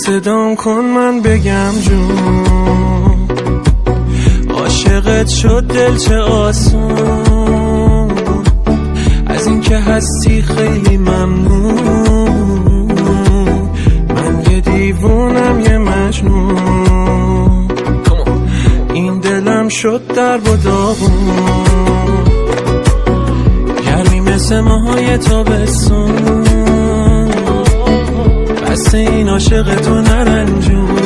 صدام کن من بگم جون، عاشقت شد دل چه آسون، از این که هستی خیلی ممنون، من یه دیوونم یه مجنون، این دلم شد در و داغون، گرمی مثل ماهای تابستون، بس این عاشق تو نرنجون،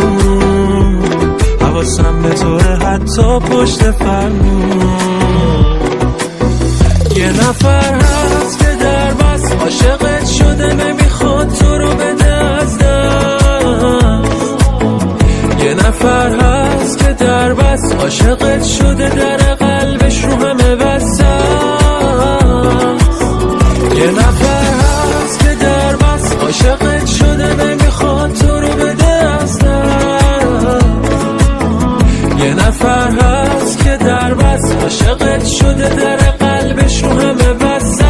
حواسم به توه حتی پشت فرمون. یه نفر هست که در بس عاشقت شده، نمیخواد تو رو بده از دست. یه نفر هست که در بس عاشقت شده، در قلبش رو همه وسط. یه نفر هست که در بس عاشقت شده، نمیخواد تو رو بده از دست. یه نفر هست که در بس عاشقت شده، در قلبش رو همه وسط.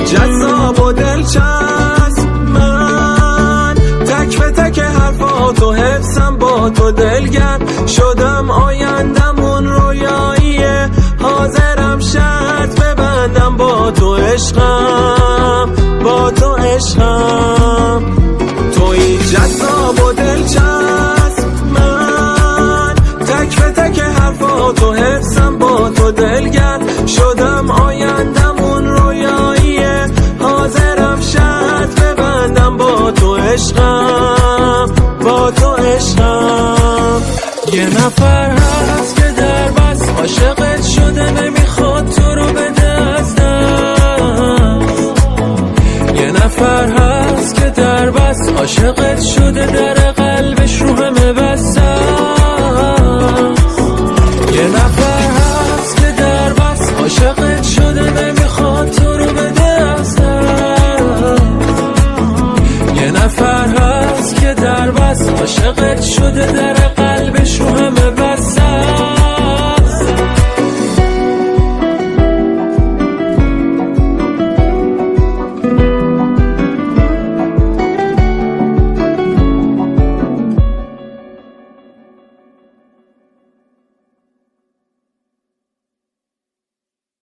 جذاب و دلچسب، من تک به تک حرفاتو حفظم، با تو دلگرم شدم، آیندمون رویاییه، حاضرم شرط ببندم با تو عشقم، با تو عشقم. توی جذاب و دلچسب، من تک به تک حرفاتو حفظم، با تو دلگرم شدم، آیندمون رویاییه، حاضرم شرط ببندم با تو عشقم، با تو عشقم. یه نفر هست که در بس عاشقت شده، نمیخواد تو رو بده از دست. یه نفر هست که در بس عاشقت شده، در